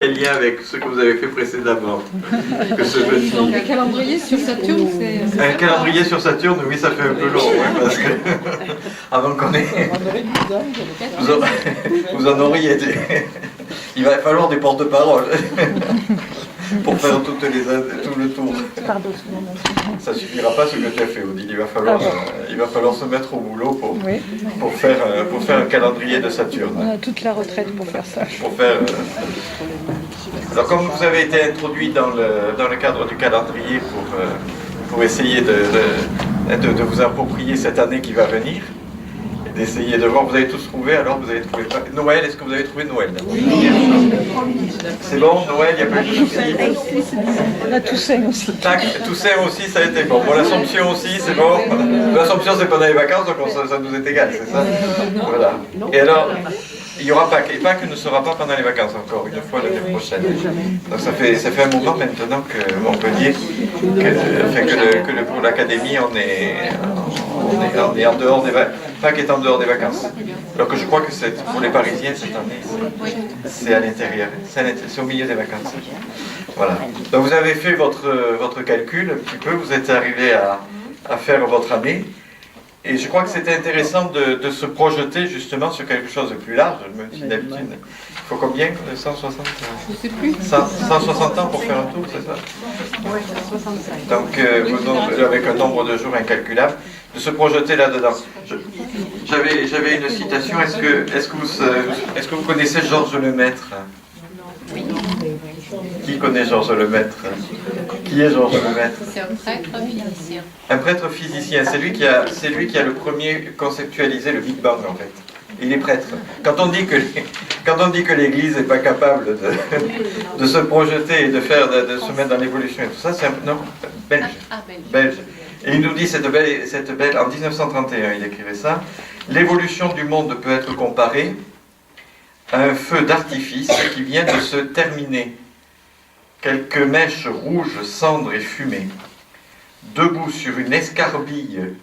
quel lien avec ce que vous avez fait précédemment que ce petit... Donc un calendrier sur Saturne, c'est... Un calendrier sur Saturne, oui, ça fait un peu long, oui, parce que avant qu'on ait... Vous en auriez des... Il va falloir des porte-paroles pour faire tout le tour. Ça suffira pas ce que tu as fait, Odile. Il va falloir se mettre au boulot pour faire un calendrier de Saturne. On a toute la retraite pour faire ça. Alors, comme vous avez été introduit dans le cadre du calendrier pour essayer de vous approprier cette année qui va venir, et d'essayer de voir, vous avez tous trouvé, alors vous avez trouvé Noël, est-ce que vous avez trouvé Noël? Oui. C'est bon, Noël, il n'y a pas eu de soucis. On a Toussaint aussi. Toussaint aussi, ça a été bon. Bon, l'Assomption aussi, c'est bon. L'Assomption, c'est pendant les vacances, donc ça nous est égal, c'est ça? Voilà. Et alors, il y aura Pâques. Et Pâques ne sera pas pendant les vacances encore, une fois l'année prochaine. Donc ça fait un moment maintenant que Montpellier, pour l'Académie, on est en dehors des vacances. Pâques est en dehors des vacances. Alors que je crois que pour les Parisiens, cette année, c'est à l'intérieur. C'est au milieu des vacances. Voilà. Donc vous avez fait votre calcul un petit peu, vous êtes arrivé à faire votre année. Et je crois que c'était intéressant de se projeter justement sur quelque chose de plus large. Même si d'habitude, il faut combien? 160 Je sais plus. 160 ans pour faire un tour, c'est ça? Oui, 165. Donc, avec un nombre de jours incalculable, de se projeter là-dedans. J'avais une citation. Est-ce que vous connaissez Georges Lemaître? Oui. Qui connaît Georges Lemaître? Qui est Georges Lemaître? C'est un prêtre physicien. Un prêtre physicien, c'est lui qui a le premier conceptualisé le Big Bang en fait. Il est prêtre. Quand on dit que l'Église n'est pas capable de se projeter et de se mettre dans l'évolution et tout ça, c'est un homme belge. Belge. Et il nous dit cette belle, en 1931, il écrivait ça, l'évolution du monde peut être comparée à un feu d'artifice qui vient de se terminer. Quelques mèches rouges, cendres et fumée. Debout sur une escarbille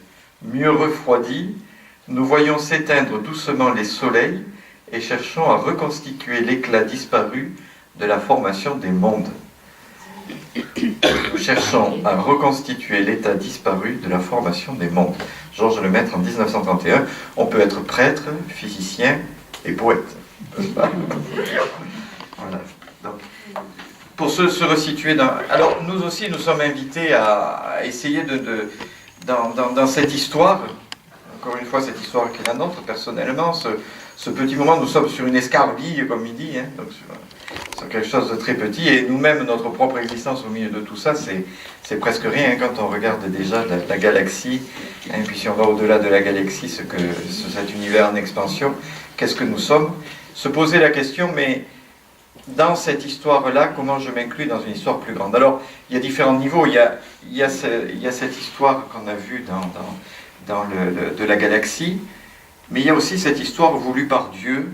mieux refroidie, nous voyons s'éteindre doucement les soleils et cherchons à reconstituer l'éclat disparu de la formation des mondes. Nous cherchons à reconstituer l'état disparu de la formation des mondes. Georges Lemaître en 1931. On peut être prêtre, physicien et poète. Voilà. Donc, pour se resituer dans... Alors, nous aussi, nous sommes invités à essayer dans cette histoire, encore une fois, cette histoire qui est la nôtre, personnellement, ce petit moment, nous sommes sur une escarbille, comme il dit, hein, donc sur quelque chose de très petit, et nous-mêmes, notre propre existence au milieu de tout ça, c'est presque rien, hein, quand on regarde déjà la galaxie, hein, puis si on va au-delà de la galaxie, cet univers en expansion, qu'est-ce que nous sommes? Se poser la question, mais dans cette histoire-là, comment je m'inclus dans une histoire plus grande? Alors, il y a différents niveaux. Il y a cette histoire qu'on a vue de la galaxie, mais il y a aussi cette histoire voulue par Dieu,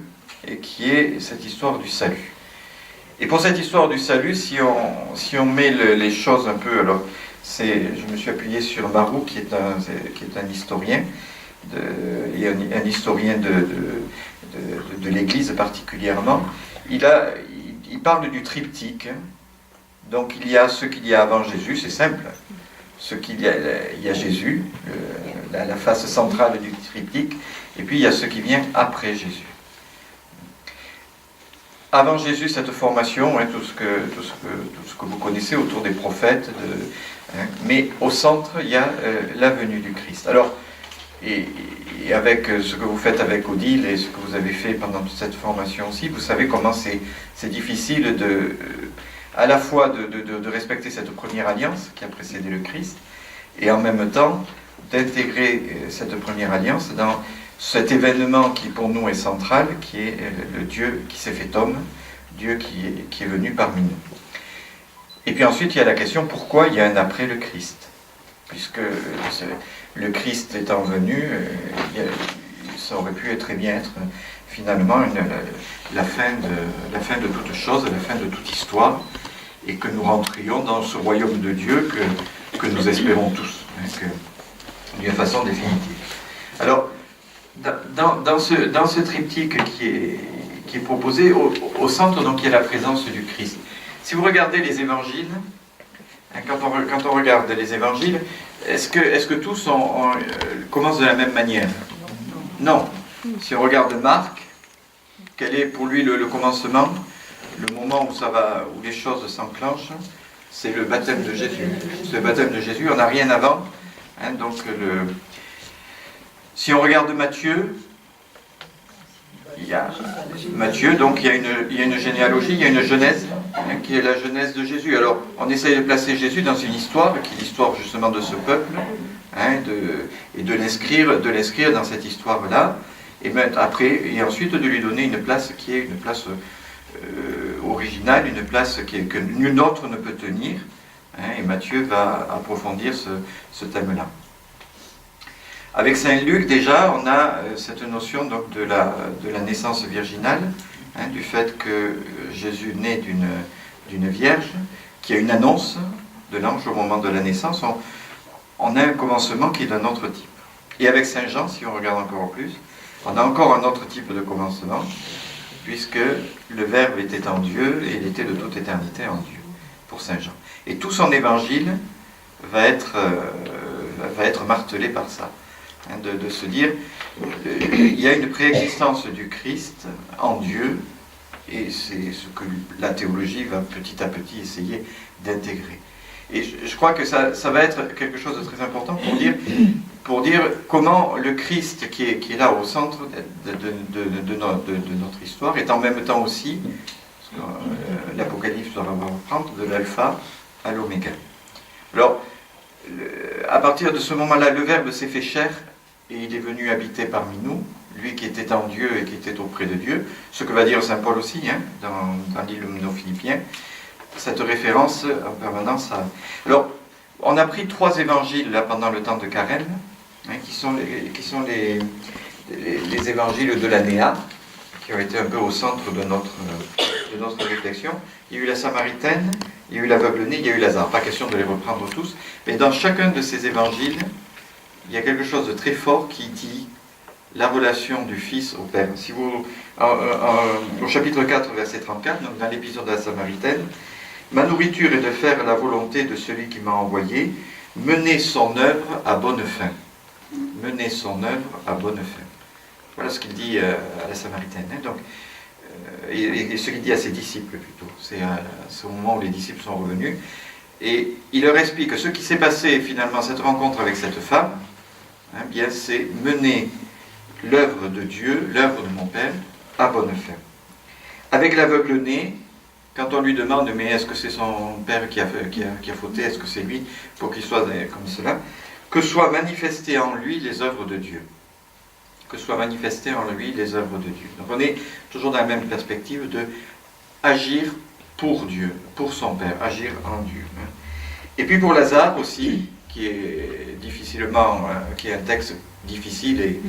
et qui est cette histoire du salut. Et pour cette histoire du salut, si on met les choses un peu... Alors, je me suis appuyé sur Marou, qui est un historien, et un historien de l'Église particulièrement. Il parle du triptyque. Donc il y a ce qu'il y a avant Jésus, c'est simple. Il y a Jésus, la face centrale du triptyque, et puis il y a ce qui vient après Jésus. Avant Jésus, cette formation, hein, tout ce que vous connaissez autour des prophètes, mais au centre, il y a la venue du Christ. Alors, et avec ce que vous faites avec Odile et ce que vous avez fait pendant toute cette formation aussi, vous savez comment c'est difficile à la fois de respecter cette première alliance qui a précédé le Christ, et en même temps d'intégrer cette première alliance dans cet événement qui pour nous est central, qui est le Dieu qui s'est fait homme, Dieu qui est venu parmi nous. Et puis ensuite il y a la question, pourquoi il y a un après le Christ? Puisque le Christ étant venu, ça aurait pu très bien être finalement la fin de toute chose, la fin de toute histoire, et que nous rentrions dans ce royaume de Dieu que nous espérons tous, hein, d'une façon définitive. Alors, dans ce triptyque qui qui est proposé au centre, donc il y a la présence du Christ. Si vous regardez les évangiles, hein, quand on regarde les évangiles, est-ce que tous commencent de la même manière? Non. Si on regarde Marc, quel est pour lui le commencement, le moment où les choses s'enclenchent? C'est le baptême de Jésus. C'est le baptême de Jésus, on n'a rien avant. Hein, donc si on regarde Matthieu, il y a une généalogie, il y a une genèse, hein, qui est la genèse de Jésus. Alors, on essaye de placer Jésus dans une histoire, qui est l'histoire justement de ce peuple, hein, et de l'inscrire dans cette histoire-là, et ensuite de lui donner une place qui est une place originale, une place que nul autre ne peut tenir, hein, et Matthieu va approfondir ce thème-là. Avec Saint Luc, déjà, on a cette notion donc, de la naissance virginale, hein, du fait que Jésus naît d'une vierge, qui a une annonce de l'ange au moment de la naissance. On a un commencement qui est d'un autre type. Et avec Saint Jean, si on regarde encore plus, on a encore un autre type de commencement, puisque le Verbe était en Dieu et il était de toute éternité en Dieu, pour Saint Jean. Et tout son évangile va être martelé par ça. Hein, de se dire, il y a une préexistence du Christ en Dieu, et c'est ce que la théologie va petit à petit essayer d'intégrer. Et je crois que ça va être quelque chose de très important pour dire comment le Christ qui est là au centre de notre histoire est en même temps aussi, l'Apocalypse doit reprendre, de l'alpha à l'oméga. Alors, à partir de ce moment-là, le Verbe s'est fait chair et il est venu habiter parmi nous, lui qui était en Dieu et qui était auprès de Dieu, ce que va dire saint Paul aussi, hein, dans l'Hymne aux Philippiens, cette référence en permanence à... Alors, on a pris 3 évangiles là pendant le temps de Carême, hein, qui sont les évangiles de la Néa, qui ont été un peu au centre de notre réflexion. Il y a eu la Samaritaine, il y a eu l'aveugle-né, il y a eu Lazare. Pas question de les reprendre tous, mais dans chacun de ces évangiles, il y a quelque chose de très fort qui dit la relation du Fils au Père. Si vous, au chapitre 4, verset 34, donc dans l'épisode de la Samaritaine, « Ma nourriture est de faire la volonté de celui qui m'a envoyé, mener son œuvre à bonne fin. » Mener son œuvre à bonne fin. Voilà ce qu'il dit à la Samaritaine. Hein. Donc, et ce qu'il dit à ses disciples plutôt. C'est au moment où les disciples sont revenus. Et il leur explique que ce qui s'est passé finalement, cette rencontre avec cette femme, hein, bien c'est mener l'œuvre de Dieu, l'œuvre de mon Père, à bonne fin. Avec l'aveugle-né, quand on lui demande, mais est-ce que c'est son Père qui a fauté, est-ce que c'est lui pour qu'il soit comme cela, que soient manifestées en lui les œuvres de Dieu. Que soient manifestées en lui les œuvres de Dieu. Donc on est toujours dans la même perspective de agir pour Dieu, pour son Père, agir en Dieu. Et puis pour Lazare aussi, qui est qui est un texte difficile, et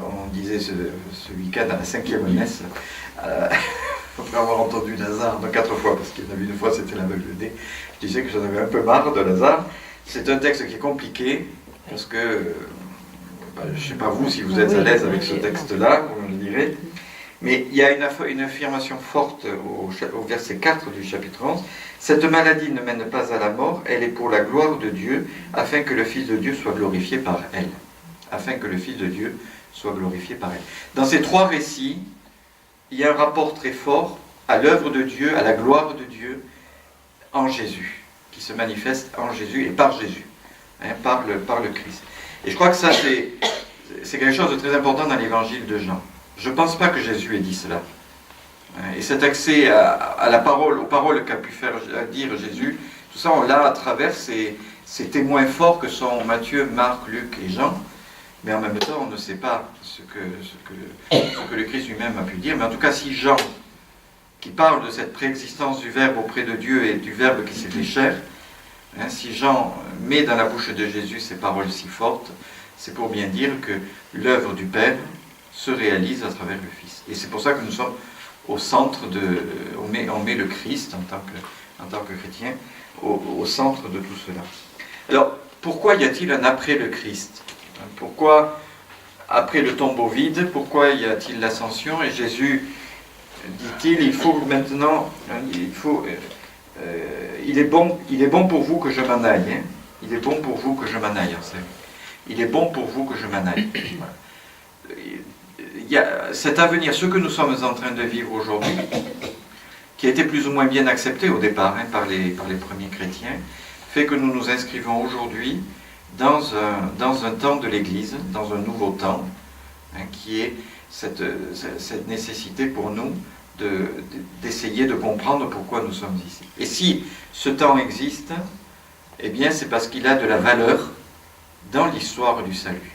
on disait ce week-end à la 5e messe, après avoir entendu Lazare 4 fois, parce qu'il y en avait une fois c'était l'aveugle-né, je disais que j'en avais un peu marre de Lazare. C'est un texte qui est compliqué, parce que, je ne sais pas vous si vous êtes à l'aise avec ce texte-là, vous me le direz, mais il y a une affirmation forte au verset 4 du chapitre 11. « Cette maladie ne mène pas à la mort, elle est pour la gloire de Dieu, afin que le Fils de Dieu soit glorifié par elle. » Afin que le Fils de Dieu soit glorifié par elle. Dans ces 3 récits, il y a un rapport très fort à l'œuvre de Dieu, à la gloire de Dieu en Jésus, qui se manifeste en Jésus et par Jésus, hein, par le Christ. Et je crois que ça, c'est quelque chose de très important dans l'évangile de Jean. Je ne pense pas que Jésus ait dit cela. Et cet accès à la parole, aux paroles qu'a pu faire dire Jésus, tout ça, on l'a à travers ces témoins forts que sont Matthieu, Marc, Luc et Jean. Mais en même temps, on ne sait pas ce que le Christ lui-même a pu dire. Mais en tout cas, si Jean, qui parle de cette préexistence du Verbe auprès de Dieu et du Verbe qui s'est fait chair, hein, si Jean met dans la bouche de Jésus ces paroles si fortes, c'est pour bien dire que l'œuvre du Père se réalise à travers le Fils. Et c'est pour ça que nous sommes au centre on met le Christ en tant que chrétien au centre de tout cela. Alors, pourquoi y a-t-il un après le Christ ? Pourquoi après le tombeau vide, pourquoi y a-t-il l'ascension? Et Jésus, dit-il, il faut maintenant, il est bon pour vous que je m'en aille. Hein. Il est bon pour vous que je m'en aille. Il est bon pour vous que je m'en aille. Voilà. Il y a cet avenir, ce que nous sommes en train de vivre aujourd'hui, qui a été plus ou moins bien accepté au départ par les premiers chrétiens, fait que nous nous inscrivons aujourd'hui dans un temps de l'Église, dans un nouveau temps, qui est cette nécessité pour nous d'essayer de comprendre pourquoi nous sommes ici. Et si ce temps existe, eh bien c'est parce qu'il a de la valeur dans l'histoire du salut.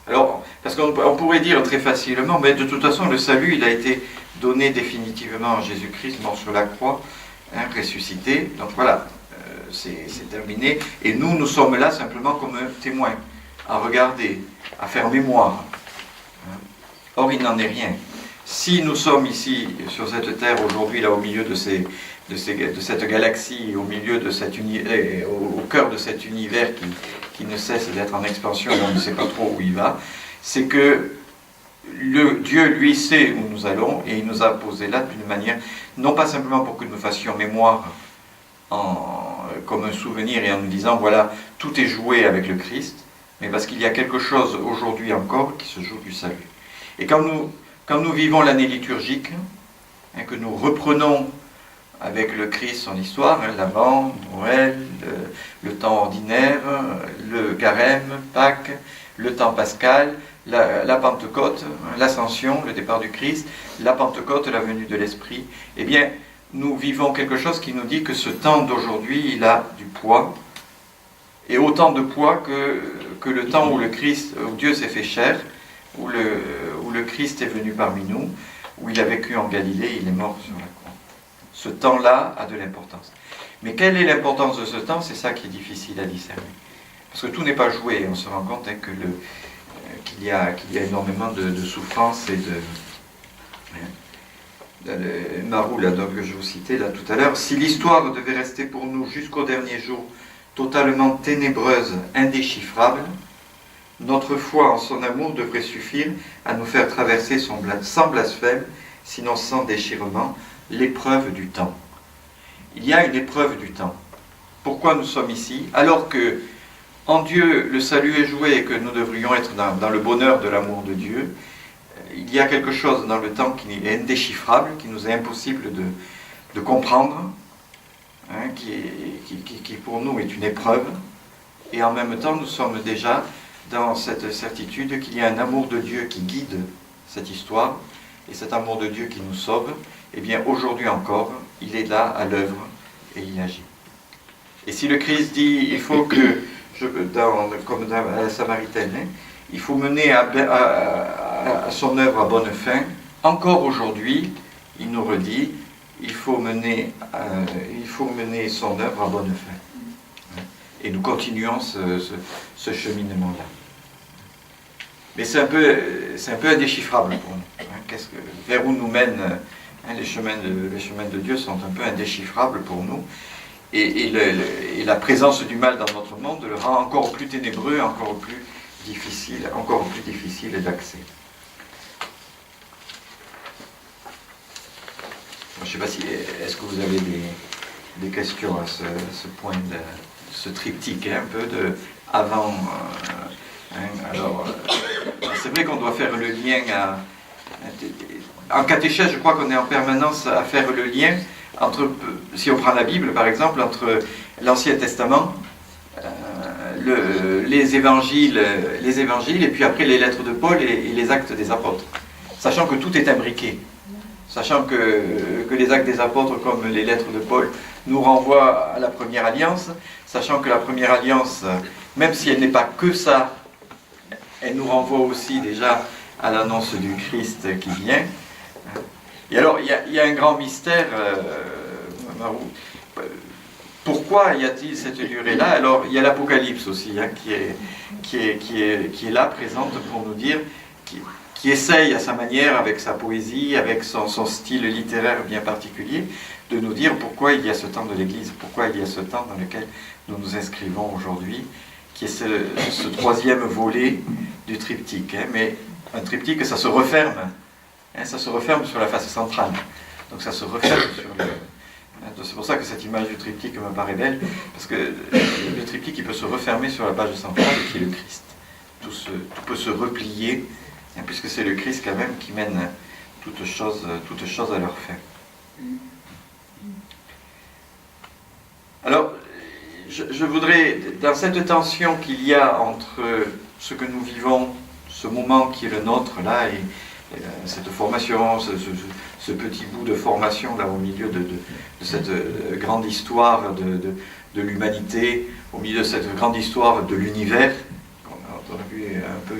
Alors, parce qu'on pourrait dire très facilement, mais de toute façon le salut il a été donné définitivement à Jésus-Christ mort sur la croix, ressuscité, donc voilà, c'est terminé, et nous sommes là simplement comme témoins, à regarder, à faire mémoire. Or il n'en est rien. Si nous sommes ici sur cette terre aujourd'hui, là au milieu de cette galaxie, au milieu de au cœur de cet univers qui ne cesse d'être en expansion et on ne sait pas trop où il va, c'est que Dieu lui sait où nous allons et il nous a posé là d'une manière, non pas simplement pour que nous fassions mémoire comme un souvenir et en nous disant voilà, tout est joué avec le Christ, mais parce qu'il y a quelque chose aujourd'hui encore qui se joue du salut. Et quand nous vivons l'année liturgique, que nous reprenons avec le Christ son histoire, l'Avent, Noël, le temps ordinaire, le carême, Pâques, le temps pascal, la Pentecôte, l'Ascension, le départ du Christ, la Pentecôte, la venue de l'Esprit, eh bien, nous vivons quelque chose qui nous dit que ce temps d'aujourd'hui, il a du poids, et autant de poids que le temps où où Dieu s'est fait chair, où le Christ est venu parmi nous, où il a vécu en Galilée, il est mort sur la croix. Ce temps-là a de l'importance. Mais quelle est l'importance de ce temps? C'est ça qui est difficile à discerner. Parce que tout n'est pas joué. On se rend compte qu'il y a énormément de souffrance et Marou, là, donc, que je vous citais là tout à l'heure. Si l'histoire devait rester pour nous jusqu'au dernier jour totalement ténébreuse, indéchiffrable, notre foi en son amour devrait suffire à nous faire traverser sans blasphème, sinon sans déchirement, l'épreuve du temps. Il y a une épreuve du temps. Pourquoi nous sommes ici? Alors que en Dieu, le salut est joué et que nous devrions être dans le bonheur de l'amour de Dieu, il y a quelque chose dans le temps qui est indéchiffrable, qui nous est impossible de comprendre, qui pour nous est une épreuve, et en même temps nous sommes déjà dans cette certitude qu'il y a un amour de Dieu qui guide cette histoire, et cet amour de Dieu qui nous sauve, eh bien aujourd'hui encore, il est là à l'œuvre et il agit. Et si le Christ dit, il faut que, comme dans la Samaritaine, il faut mener à son œuvre à bonne fin, encore aujourd'hui, il nous redit, il faut mener son œuvre à bonne fin. Et nous continuons ce cheminement-là. Mais c'est un peu indéchiffrable pour nous. Vers où nous mènent les chemins de Dieu sont un peu indéchiffrables pour nous. Et la présence du mal dans notre monde le rend encore plus ténébreux, encore plus difficile d'accès. Je ne sais pas si... Est-ce que vous avez des questions à ce point, de ce triptyque, un peu de avant... alors, c'est vrai qu'on doit faire le lien en catéchèse, je crois qu'on est en permanence à faire le lien entre, si on prend la Bible par exemple, entre l'Ancien Testament, les évangiles et puis après les lettres de Paul et les actes des apôtres, sachant que tout est imbriqué, sachant que les actes des apôtres comme les lettres de Paul nous renvoient à la première alliance, sachant que la première alliance, même si elle n'est pas que ça, elle nous renvoie aussi déjà à l'annonce du Christ qui vient. Et alors, il y a un grand mystère, Marou. Pourquoi y a-t-il cette durée-là? Alors, il y a l'Apocalypse aussi, qui est là, présente pour nous dire, qui essaye à sa manière, avec sa poésie, avec son style littéraire bien particulier, de nous dire pourquoi il y a ce temps de l'Église, pourquoi il y a ce temps dans lequel nous nous inscrivons aujourd'hui, qui est ce troisième volet du triptyque. Hein, mais un triptyque, ça se referme. Hein, ça se referme sur la face centrale. Donc ça se referme sur le... C'est pour ça que cette image du triptyque me paraît belle, parce que le triptyque, il peut se refermer sur la page centrale, qui est le Christ. Tout peut se replier, hein, puisque c'est le Christ quand même qui mène toutes choses à leur fin. Alors, je voudrais, dans cette tension qu'il y a entre ce que nous vivons, ce moment qui est le nôtre, là, et cette formation, ce petit bout de formation, là, au milieu de cette grande histoire de l'humanité, au milieu de cette grande histoire de l'univers, on a vu un peu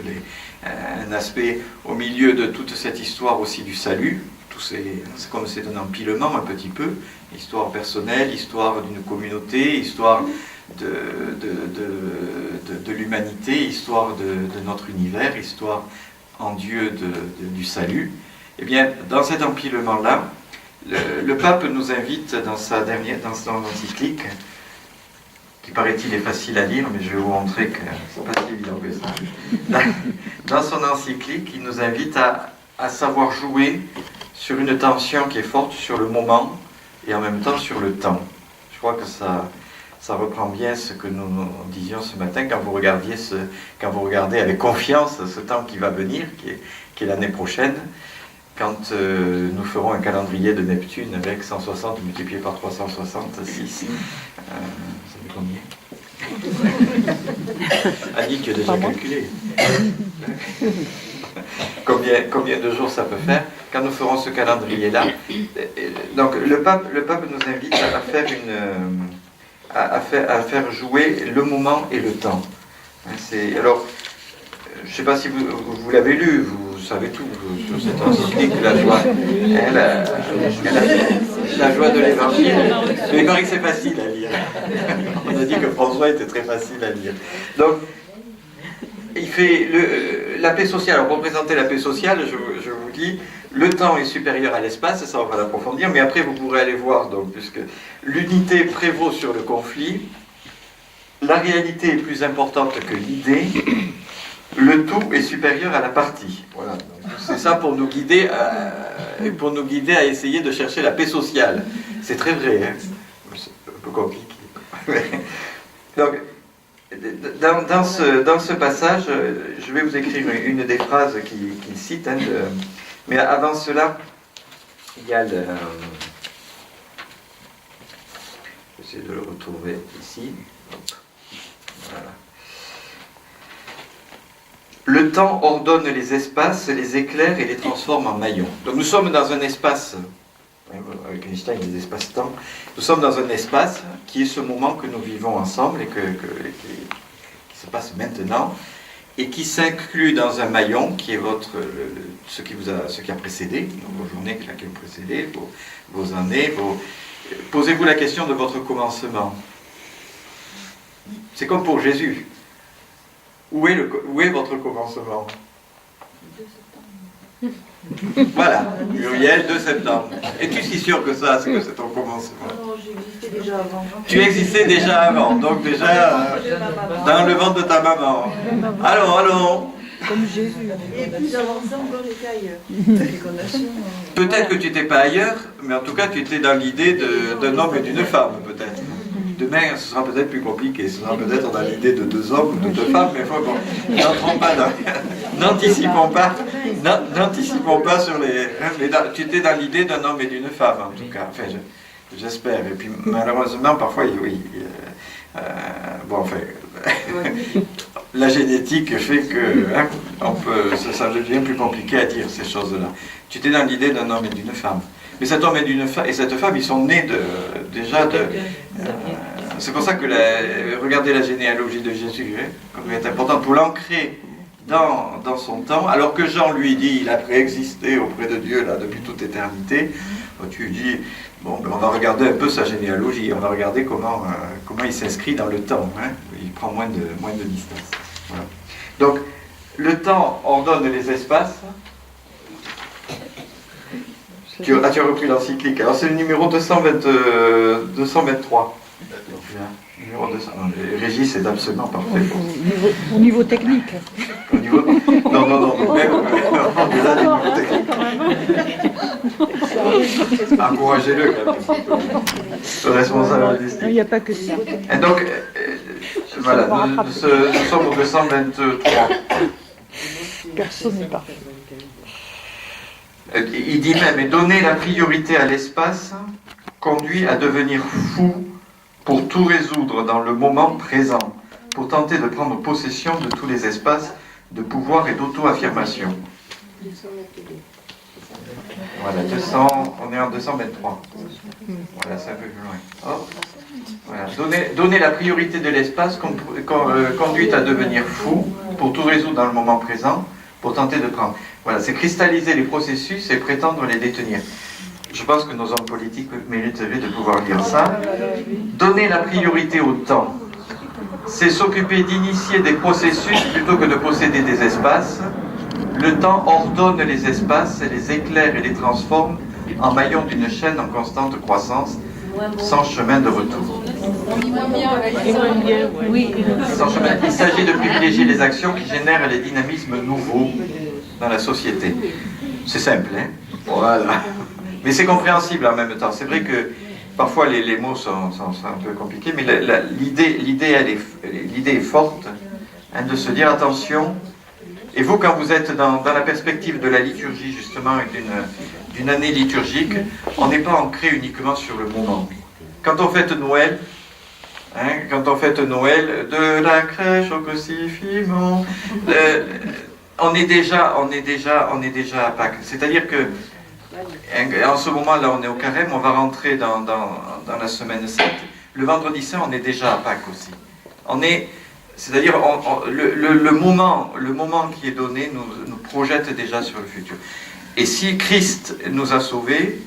un aspect au milieu de toute cette histoire aussi du salut. C'est comme c'est un empilement un petit peu, histoire personnelle, histoire d'une communauté, histoire de l'humanité, histoire de notre univers, histoire en Dieu du salut. Eh bien, dans cet empilement-là, le pape nous invite dans son encyclique, qui paraît-il est facile à lire, mais je vais vous montrer que c'est pas si évident que ça. Dans son encyclique, il nous invite à savoir jouer sur une tension qui est forte sur le moment et en même temps sur le temps. Je crois que ça reprend bien ce que nous disions ce matin quand vous regardez avec confiance ce temps qui va venir, qui est l'année prochaine, quand nous ferons un calendrier de Neptune avec 160 multiplié par 366. Ça fait combien? Annie, tu as déjà calculé. Combien de jours ça peut faire quand nous ferons ce calendrier-là. Donc le pape nous invite à faire jouer le moment et le temps. Alors, je ne sais pas si vous l'avez lu, vous savez tout sur cette encyclique, la joie de l'évangile. Il paraît que c'est facile à lire. On a dit que François était très facile à lire. Donc, il fait la paix sociale. Alors, pour présenter la paix sociale, je vous dis, le temps est supérieur à l'espace, ça on va l'approfondir, mais après vous pourrez aller voir, donc, puisque l'unité prévaut sur le conflit, la réalité est plus importante que l'idée, le tout est supérieur à la partie. Voilà. C'est ça pour nous guider à essayer de chercher la paix sociale. C'est très vrai, hein. C'est un peu compliqué. Donc, dans ce passage, je vais vous écrire une des phrases qu'il cite, hein, mais avant cela, il y a le... J'essaie de le retrouver ici. Hop. Voilà. Le temps ordonne les espaces, les éclaire et les transforme en maillons. Donc nous sommes dans un espace, avec Einstein, les espaces-temps, nous sommes dans un espace qui est ce moment que nous vivons ensemble et qui se passe maintenant, et qui s'inclut dans un maillon qui est ce qui a précédé, vos journées qui ont précédé, vos années, posez-vous la question de votre commencement. C'est comme pour Jésus. Où est votre commencement? Voilà, Muriel, 2 septembre. Es-tu si sûr que ça, c'est ton commencement? Non, j'existais déjà avant. Tu existais déjà avant, donc déjà dans le ventre de ta maman. Allons. Comme Jésus. Et plus avancé encore, j'étais ailleurs. Peut-être que tu n'étais pas ailleurs, mais en tout cas tu étais dans l'idée d'un homme et d'une femme, peut-être. Demain, ce sera peut-être plus compliqué, ce sera peut-être dans l'idée de 2 hommes ou de 2 femmes, mais n'entrons pas n'anticipons pas sur les... Mais tu étais dans l'idée d'un homme et d'une femme, en tout cas, enfin, j'espère. Et puis, malheureusement, parfois, oui... la génétique fait que ça devient plus compliqué à dire, ces choses-là. Tu étais dans l'idée d'un homme et d'une femme. Mais cet homme et cette femme, ils sont nés déjà de... c'est pour ça que regardez la généalogie de Jésus, hein, comme elle est importante pour l'ancrer dans son temps, alors que Jean lui dit, il a préexisté auprès de Dieu là depuis toute éternité. Tu dis, bon, ben on va regarder un peu sa généalogie, on va regarder comment il s'inscrit dans le temps, hein, il prend moins de distance. Voilà. Donc, le temps ordonne les espaces. Tu as repris l'encyclique. Alors c'est le numéro 223. celui-là. Numéro 200. Non, Régis est absolument parfait. Au niveau technique. Au niveau... Non, même au-delà des niveaux techniques. Encouragez-le quand même. Le responsable artistique. Il n'y a pas que ça. Et donc, voilà, nous sommes au 223. Personne n'est parfait. Il dit même, et donner la priorité à l'espace conduit à devenir fou pour tout résoudre dans le moment présent, pour tenter de prendre possession de tous les espaces de pouvoir et d'auto-affirmation. Voilà, 200, on est en 223. Voilà, c'est un peu plus loin. Hop. Voilà. Donner la priorité de l'espace conduit à devenir fou pour tout résoudre dans le moment présent, pour tenter de prendre. Voilà, c'est cristalliser les processus et prétendre les détenir. Je pense que nos hommes politiques mériteraient de pouvoir lire ça. Donner la priorité au temps, c'est s'occuper d'initier des processus plutôt que de posséder des espaces. Le temps ordonne les espaces, les éclaire et les transforme en maillons d'une chaîne en constante croissance, sans chemin de retour. Sans chemin. Il s'agit de privilégier les actions qui génèrent les dynamismes nouveaux dans la société. C'est simple, hein? Voilà. Mais c'est compréhensible en même temps. C'est vrai que parfois les mots sont un peu compliqués, mais l'idée est forte, hein, de se dire attention. Et vous, quand vous êtes dans la perspective de la liturgie, justement, et d'une année liturgique, on n'est pas ancré uniquement sur le moment. Quand on fête Noël, de la crèche au crucifix, on est déjà à Pâques. C'est-à-dire que, en ce moment-là, on est au carême, on va rentrer dans la semaine 7. Le vendredi saint, on est déjà à Pâques aussi. C'est-à-dire, le moment qui est donné nous projette déjà sur le futur. Et si Christ nous a sauvés,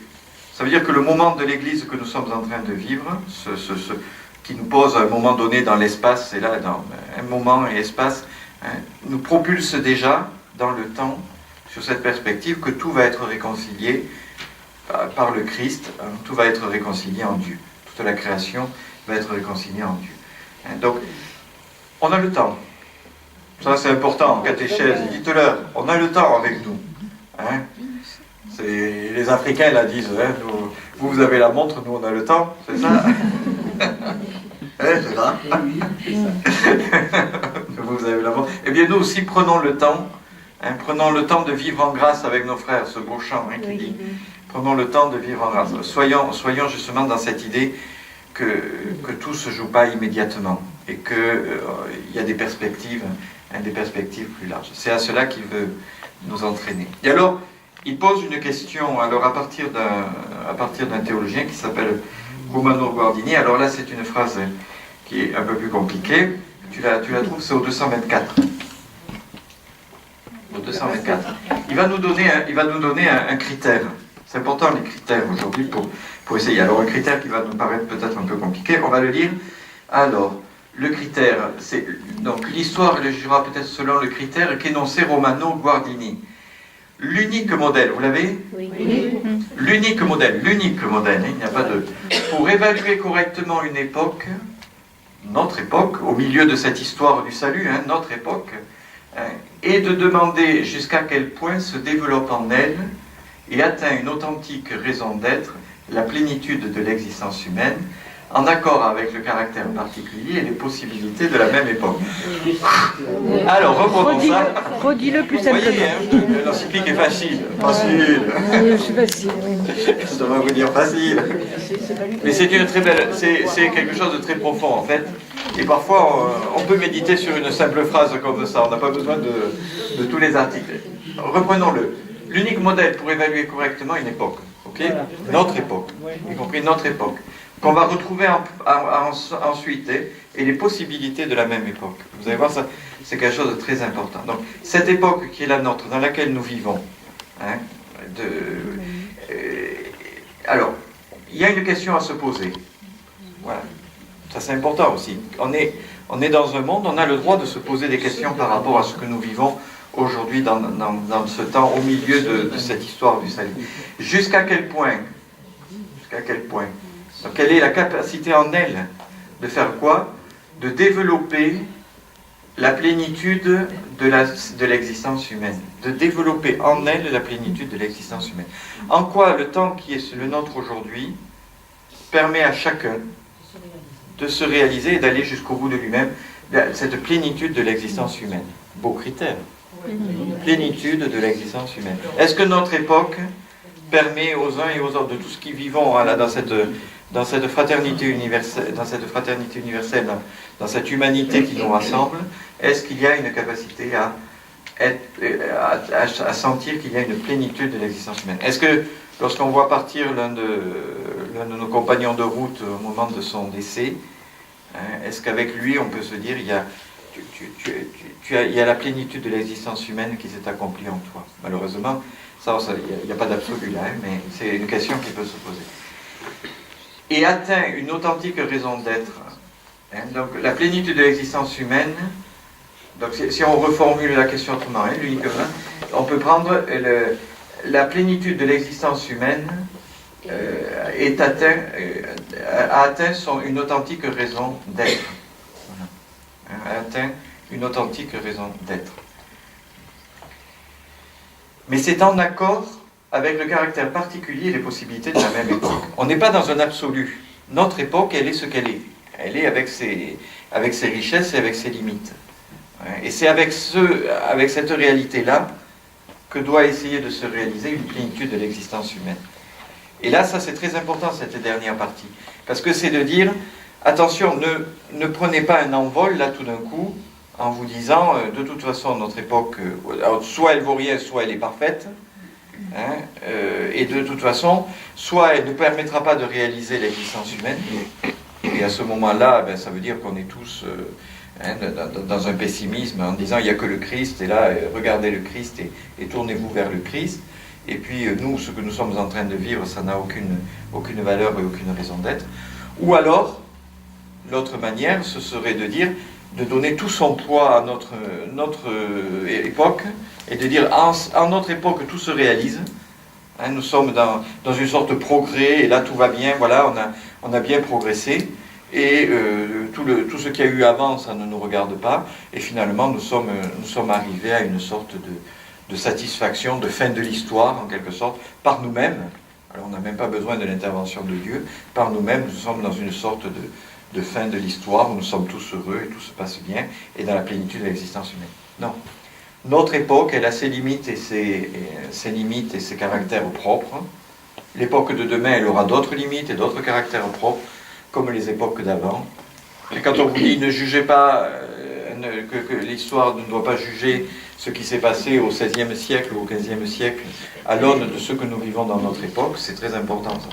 ça veut dire que le moment de l'Église que nous sommes en train de vivre, qui nous pose à un moment donné dans l'espace, et là, dans un moment et espace, hein, nous propulse déjà dans le temps, sur cette perspective, que tout va être réconcilié par le Christ, hein, tout va être réconcilié en Dieu. Toute la création va être réconciliée en Dieu. Hein, donc, on a le temps. Ça, c'est important en catéchèse. Dites-leur, on a le temps avec nous. Hein? Les Africains, là, disent, hein, vous avez la montre, nous, on a le temps. C'est ça? C'est ça? Vous avez la montre. Eh bien, nous aussi, prenons le temps. Hein, prenons le temps de vivre en grâce avec nos frères, ce beau chant, hein, qui dit. Prenons le temps de vivre en grâce. Soyons justement dans cette idée que tout ne se joue pas immédiatement et qu'il y a des perspectives plus larges. C'est à cela qu'il veut nous entraîner. Et alors, il pose une question à partir d'un théologien qui s'appelle Romano Guardini. Alors là, c'est une phrase qui est un peu plus compliquée. Tu la trouves, c'est au 224. Au 224. Il va nous donner un critère. C'est important, les critères aujourd'hui pour essayer. Alors, un critère qui va nous paraître peut-être un peu compliqué, on va le lire. Alors, le critère, c'est donc l'histoire le jugera peut-être selon le critère qu'énonçait Romano Guardini. L'unique modèle, vous l'avez? Oui. L'unique modèle, il n'y a pas de... Pour évaluer correctement une époque, notre époque, au milieu de cette histoire du salut, hein, notre époque, et de demander jusqu'à quel point se développe en elle et atteint une authentique raison d'être, la plénitude de l'existence humaine, en accord avec le caractère particulier et les possibilités de la même époque. Alors, reprenons ça. Redis-le plus Vous simplement. voyez, hein, l'encyclique est facile. Facile. C'est facile, oui. Ça va vous dire facile. Mais c'est une très belle, c'est quelque chose de très profond en fait. Et parfois, on peut méditer sur une simple phrase comme ça. On n'a pas besoin de tous les articles. Reprenons-le. L'unique modèle pour évaluer correctement une époque. Ok ? Notre époque. Y compris notre époque. Qu'on va retrouver ensuite, et les possibilités de la même époque. Vous allez voir, ça, c'est quelque chose de très important. Donc, cette époque qui est la nôtre, dans laquelle nous vivons, hein, alors, il y a une question à se poser. Voilà. Ça, c'est important aussi. On est dans un monde, on a le droit de se poser des questions par rapport à ce que nous vivons aujourd'hui dans ce temps, au milieu de cette histoire du salut. Jusqu'à quel point donc, quelle est la capacité en elle de faire quoi? De développer la plénitude de l'existence humaine, de développer en elle la plénitude de l'existence humaine. En quoi le temps qui est le nôtre aujourd'hui permet à chacun de se réaliser et d'aller jusqu'au bout de lui-même, cette plénitude de l'existence humaine. Beau critère. Plénitude de l'existence humaine. Est-ce que notre époque permet aux uns et aux autres, de tous qui vivons là, dans cette fraternité universelle, dans cette humanité qui nous rassemble, est-ce qu'il y a une capacité à sentir qu'il y a une plénitude de l'existence humaine? Est-ce que lorsqu'on voit partir l'un de nos compagnons de route au moment de son décès, est-ce qu'avec lui on peut se dire il y a la plénitude de l'existence humaine qui s'est accomplie en toi? Malheureusement, il n'y a pas d'absolu là, mais c'est une question qui peut se poser. Et atteint une authentique raison d'être. Donc la plénitude de l'existence humaine, donc si on reformule la question autrement, uniquement, on peut prendre la plénitude de l'existence humaine a atteint une authentique raison d'être. Voilà. A atteint une authentique raison d'être. Mais c'est en accord avec le caractère particulier et les possibilités de la même époque. On n'est pas dans un absolu. Notre époque, elle est ce qu'elle est. Elle est avec ses richesses et avec ses limites. Et c'est avec cette réalité-là que doit essayer de se réaliser une plénitude de l'existence humaine. Et là, ça c'est très important, cette dernière partie. Parce que c'est de dire, attention, ne prenez pas un envol là tout d'un coup, en vous disant, de toute façon, notre époque, soit elle vaut rien, soit elle est parfaite, et de toute façon, soit elle ne permettra pas de réaliser l'existence humaine, et à ce moment-là, ça veut dire qu'on est tous dans un pessimisme, en disant, il n'y a que le Christ, et là, regardez le Christ, et tournez-vous vers le Christ, et puis nous, ce que nous sommes en train de vivre, ça n'a aucune valeur et aucune raison d'être. Ou alors, l'autre manière, ce serait de dire, de donner tout son poids à notre époque, et de dire, en notre époque, tout se réalise. Nous sommes dans une sorte de progrès, et là tout va bien, voilà, on a bien progressé, et tout ce qu'il y a eu avant, ça ne nous regarde pas, et finalement nous sommes arrivés à une sorte de satisfaction, de fin de l'histoire, en quelque sorte, par nous-mêmes. Alors on n'a même pas besoin de l'intervention de Dieu, par nous-mêmes, nous sommes dans une sorte de fin de l'histoire, où nous sommes tous heureux, et tout se passe bien, et dans la plénitude de l'existence humaine. Non. Notre époque, elle a ses limites et ses caractères propres. L'époque de demain, elle aura d'autres limites et d'autres caractères propres, comme les époques d'avant. Et quand on vous dit ne jugez pas, que l'histoire ne doit pas juger ce qui s'est passé au XVIe siècle ou au XVe siècle à l'aune de ce que nous vivons dans notre époque, c'est très important ça.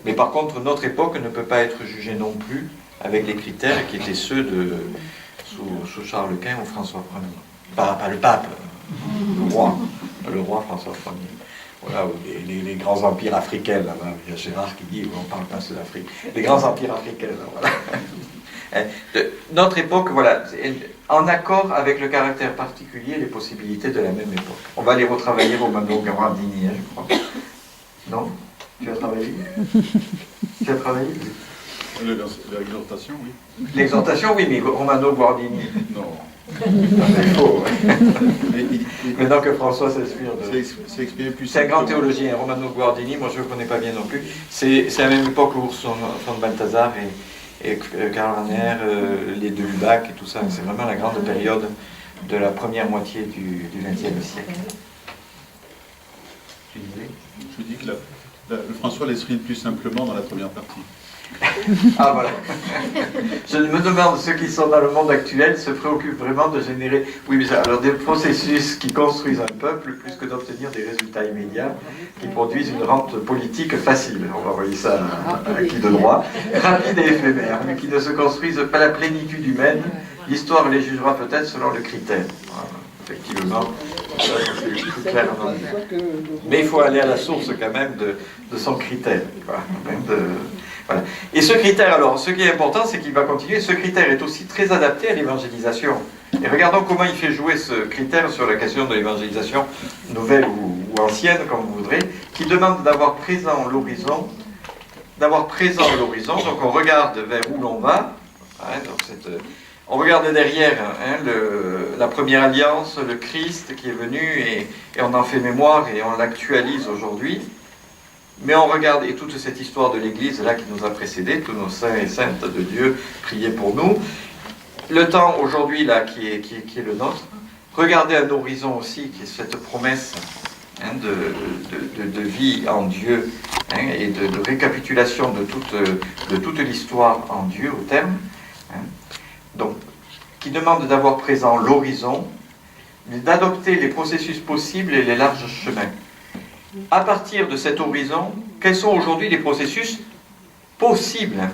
Mais par contre, notre époque ne peut pas être jugée non plus avec les critères qui étaient ceux sous Charles Quint ou François Ier. Pas le pape, le roi François Ier. Voilà, ou les grands empires africains, là-bas. Il y a Gérard qui dit, on ne parle pas de l'Afrique. Les grands empires africains, là, voilà. Notre époque, voilà, en accord avec le caractère particulier et les possibilités de la même époque. On va aller retravailler Romano Guardini, je crois. Non? Tu as travaillé? Tu as travaillé? L'exhortation, oui. L'exhortation, oui, mais Romano Guardini. Non. Il faut. Maintenant que François s'inspire de. C'est exprimé plus. C'est un grand théologien, Romano Guardini, moi je ne le connais pas bien non plus. C'est à la même époque où Urson von Balthasar et Karl Rahner, les de Lubac et tout ça. C'est vraiment la grande période de la première moitié du XXe siècle. Je dis que le François l'exprime plus simplement dans la première partie. Ah voilà. Je me demande, ceux qui sont dans le monde actuel se préoccupent vraiment de générer, oui mais ça, alors des processus qui construisent un peuple plus que d'obtenir des résultats immédiats qui produisent une rente politique facile. On va envoyer ça à qui de droit, rapide et éphémère, mais qui ne se construisent pas la plénitude humaine. L'histoire les jugera peut-être selon le critère. Voilà. Effectivement, c'est tout clair. Mais il faut aller à la source quand même de son critère. Voilà. Et ce critère, alors, ce qui est important, c'est qu'il va continuer. Ce critère est aussi très adapté à l'évangélisation. Et regardons comment il fait jouer ce critère sur la question de l'évangélisation, nouvelle ou ancienne, comme vous voudrez, qui demande d'avoir présent l'horizon d'avoir présent l'horizon. Donc on regarde vers où l'on va. Hein, donc on regarde derrière la première alliance, le Christ qui est venu et on en fait mémoire et on l'actualise aujourd'hui. Mais on regarde, et toute cette histoire de l'Église là qui nous a précédés, tous nos saints et saintes de Dieu, priez pour nous. Le temps aujourd'hui là qui est le nôtre. Regardez un horizon aussi qui est cette promesse de vie en Dieu et de récapitulation de toute l'histoire en Dieu au terme. Donc, qui demande d'avoir présent l'horizon, d'adopter les processus possibles et les larges chemins. À partir de cet horizon, quels sont aujourd'hui les processus possibles?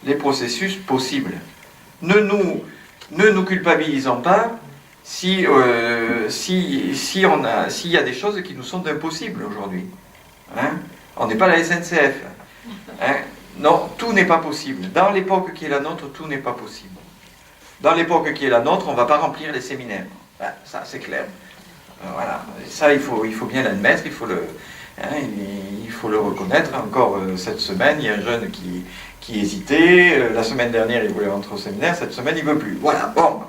Les processus possibles. Ne nous culpabilisons pas s'il y a des choses qui nous sont impossibles aujourd'hui. On n'est pas la SNCF. Non, tout n'est pas possible. Dans l'époque qui est la nôtre, tout n'est pas possible. Dans l'époque qui est la nôtre, on ne va pas remplir les séminaires. Ça, c'est clair. Voilà. Ça, il faut bien l'admettre, il faut le reconnaître. Encore cette semaine, il y a un jeune qui hésitait. La semaine dernière, il voulait rentrer au séminaire. Cette semaine, il ne veut plus. Voilà, bon.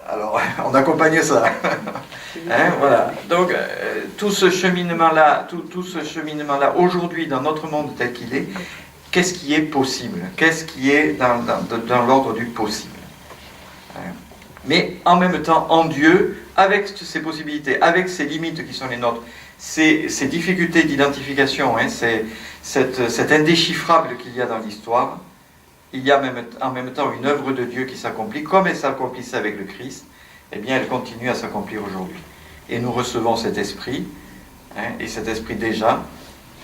Alors, on accompagne ça. Voilà. Donc, tout ce cheminement-là, aujourd'hui, dans notre monde tel qu'il est, qu'est-ce qui est possible? Qu'est-ce qui est dans l'ordre du possible? Mais en même temps, en Dieu, avec ses possibilités, avec ses limites qui sont les nôtres, ces difficultés d'identification, cet indéchiffrable qu'il y a dans l'histoire, il y a en même temps une œuvre de Dieu qui s'accomplit, comme elle s'accomplissait avec le Christ, eh bien elle continue à s'accomplir aujourd'hui. Et nous recevons cet esprit, et cet esprit déjà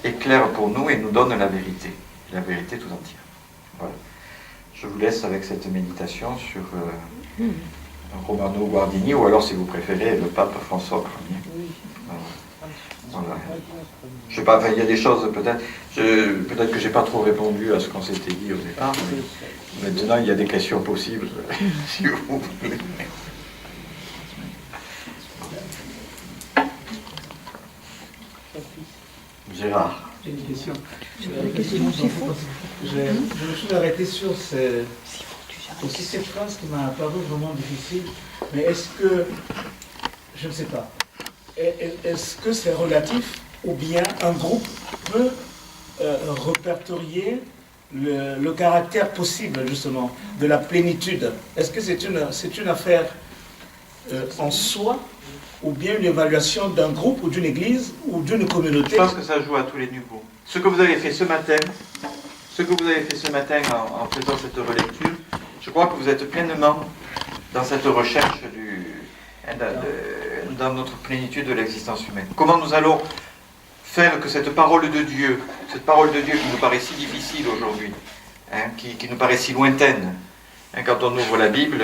éclaire pour nous et nous donne la vérité tout entière. Voilà. Je vous laisse avec cette méditation sur Romano Guardini, ou alors si vous préférez le pape François Ier. Voilà. Je sais pas, il y a des choses peut-être que j'ai pas trop répondu à ce qu'on s'était dit au départ, mais maintenant il y a des questions possibles, si vous voulez. Gérard. J'ai une question. C'est faux. Je me suis arrêté sur aussi cette phrase qui m'a paru vraiment difficile, mais est-ce que, je ne sais pas, est-ce que c'est relatif ou bien un groupe peut répertorier le caractère possible justement de la plénitude? Est-ce que c'est une affaire en soi ou bien une évaluation d'un groupe ou d'une église ou d'une communauté? Je pense que ça joue à tous les niveaux. Ce que vous avez fait ce matin en faisant cette relecture, je crois que vous êtes pleinement dans cette recherche dans notre plénitude de l'existence humaine. Comment nous allons faire que cette parole de Dieu qui nous paraît si difficile aujourd'hui, qui nous paraît si lointaine, quand on ouvre la Bible,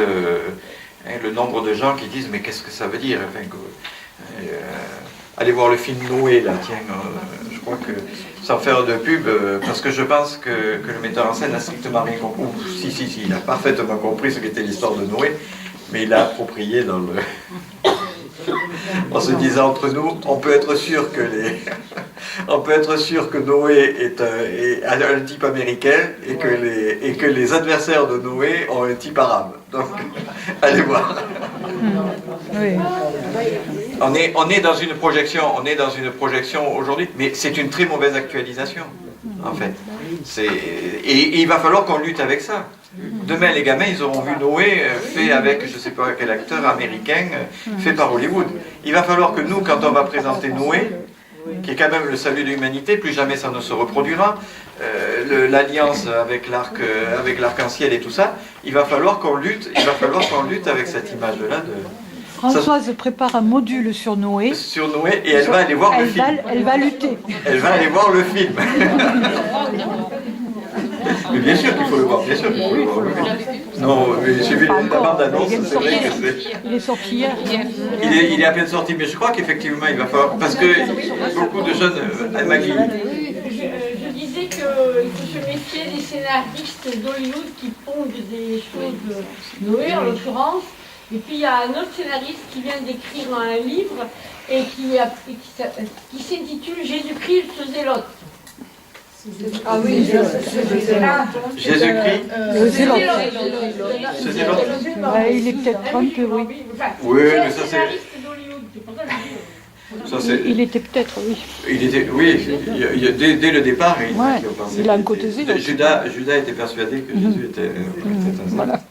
le nombre de gens qui disent mais qu'est-ce que ça veut dire, allez voir le film Noé là, tiens, je crois que sans faire de pub, parce que je pense que le metteur en scène n'a strictement rien compris. Si, il a parfaitement compris ce qu'était l'histoire de Noé, mais il l'a approprié dans le... en se disant entre nous, on peut être sûr que Noé est un type américain et que les adversaires de Noé ont un type arabe. Donc, allez voir. Oui. On est dans une projection aujourd'hui, mais c'est une très mauvaise actualisation, en fait. Et il va falloir qu'on lutte avec ça. Demain, les gamins, ils auront vu Noé fait avec, je ne sais pas quel acteur américain, fait par Hollywood. Il va falloir que nous, quand on va présenter Noé, qui est quand même le salut de l'humanité, plus jamais ça ne se reproduira, l'alliance avec l'arc-en-ciel et tout ça, il va falloir qu'on lutte avec cette image-là de... Françoise prépare un module sur Noé. Sur Noé, et elle va aller voir le film. Elle va lutter. Elle va aller voir le film. Mais bien sûr qu'il faut le voir, bien sûr qu'il faut le voir. Non, mais j'ai vu la bande-annonce, c'est vrai que c'est... Il est sorti hier. Il est à peine sorti, mais je crois qu'effectivement il va falloir... Parce que beaucoup de jeunes... Maggie. Je disais qu'il faut se méfier des scénaristes d'Hollywood qui pondent des choses de Noé en l'occurrence. Et puis il y a un autre scénariste qui vient d'écrire un livre et qui s'intitule Jésus-Christ le Zélote. Ah oui, Jésus-Christ, C'est l'autre. c'était l'autre. Ouais, il est peut-être trompé, oui. Oui, mais ça c'est... Scénariste d'Hollywood, c'est pour ça que je dis. Ça, c'est... Il était peut-être, oui. Il était, oui, dès le départ, il, Ouais, qui ont pensé il a un qu'il côté était- zélé. Judas était persuadé que Jésus était un zélé, Voilà.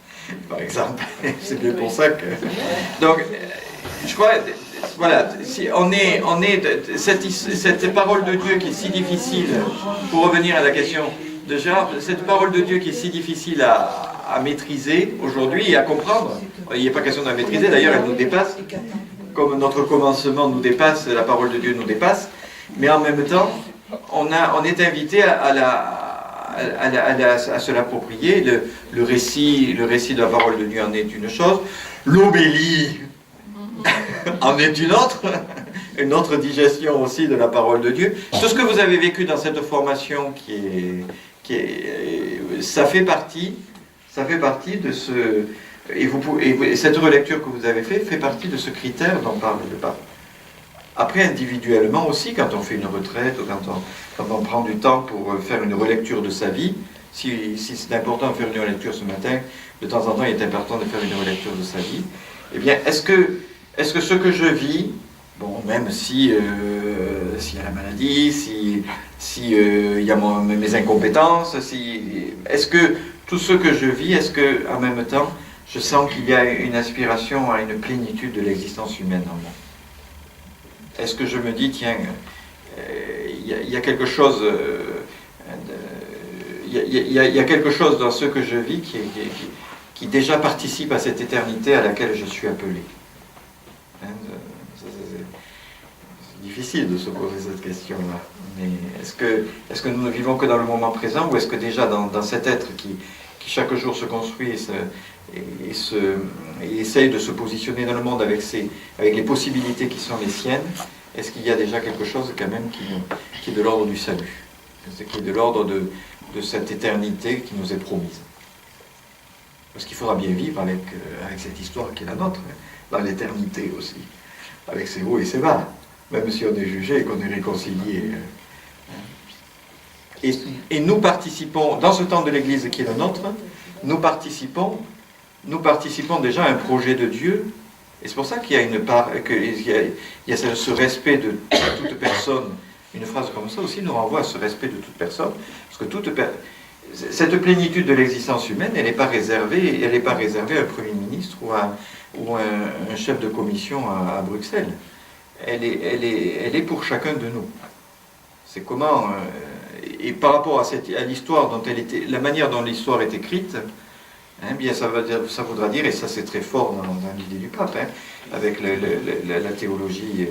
par exemple. C'est bien pour ça que... Donc, je crois, voilà, si on est cette parole de Dieu qui est si difficile, pour revenir à la question de Gérard, cette parole de Dieu qui est si difficile à maîtriser aujourd'hui et à comprendre, il n'est pas question de la maîtriser, d'ailleurs elle nous dépasse, comme notre commencement nous dépasse, la parole de Dieu nous dépasse, mais en même temps, on est invité à se l'approprier. Le récit de la parole de Dieu en est une chose, l'obélie en est une autre digestion aussi de la parole de Dieu. Tout ce que vous avez vécu dans cette formation ça fait partie de ce... Et cette relecture que vous avez fait partie de ce critère dont parle le pape. Après, individuellement aussi, quand on fait une retraite, ou quand on prend du temps pour faire une relecture de sa vie, si c'est important de faire une relecture ce matin, de temps en temps il est important de faire une relecture de sa vie, eh bien, est-ce que ce que je vis, bon, même s'il y a la maladie, s'il y a mes incompétences, est-ce que tout ce que je vis, est-ce que en même temps, je sens qu'il y a une aspiration à une plénitude de l'existence humaine en moi? Est-ce que je me dis, tiens, il y a quelque chose, il y a quelque chose dans ce que je vis qui déjà participe à cette éternité à laquelle je suis appelé? C'est difficile de se poser cette question-là. Mais est-ce que nous ne vivons que dans le moment présent, ou est-ce que déjà dans cet être qui chaque jour se construit et essaye de se positionner dans le monde avec les possibilités qui sont les siennes, est-ce qu'il y a déjà quelque chose quand même qui est de l'ordre du salut, qui est de l'ordre de cette éternité qui nous est promise? Parce qu'il faudra bien vivre avec cette histoire qui est la nôtre, dans l'éternité aussi, avec ses hauts et ses bas, même si on est jugé et qu'on est réconcilié. Et nous participons, dans ce temps de l'Église qui est le nôtre, nous participons déjà à un projet de Dieu, et c'est pour ça qu'il y a il y a ce respect de toute personne. Une phrase comme ça aussi nous renvoie à ce respect de toute personne, parce que cette plénitude de l'existence humaine, elle n'est pas réservée à un Premier ministre ou à un chef de commission à Bruxelles. Elle est pour chacun de nous. C'est comment... et par rapport à l'histoire dont la manière dont l'histoire est écrite, bien ça voudra dire, et ça c'est très fort dans l'idée du pape, avec la théologie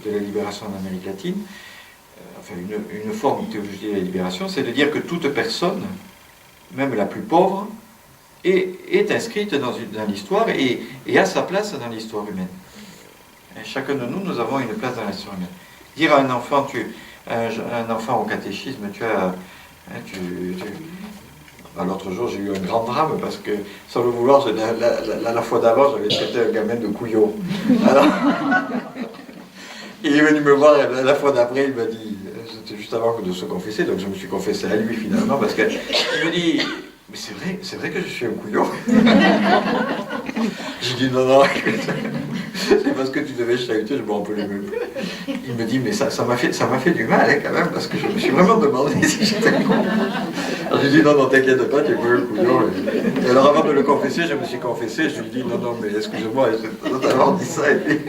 de la libération en Amérique latine, enfin une forme de théologie de la libération, c'est de dire que toute personne, même la plus pauvre, est inscrite dans l'histoire et a sa place dans l'histoire humaine. Et chacun de nous avons une place dans l'histoire humaine. Dire à un enfant, un enfant au catéchisme, l'autre jour, j'ai eu un grand drame parce que, sans le vouloir, la fois d'avant, j'avais traité un gamin de couillon. Alors, il est venu me voir la fois d'après, il m'a dit, c'était juste avant de se confesser, donc je me suis confessé à lui finalement, parce qu'il me dit, mais c'est vrai que je suis un couillon. J'ai dit, non, c'est parce que tu devais chahuter, je m'en rappelais même plus. Il me dit, mais ça m'a fait du mal quand même, parce que je me suis vraiment demandé si j'étais con. Alors j'ai dit, non, t'inquiète pas, tu es pas un couillon. Et alors avant de le confesser, je me suis confessé, je lui ai dit, non, mais excusez-moi, j'ai totalement dit ça. Et puis...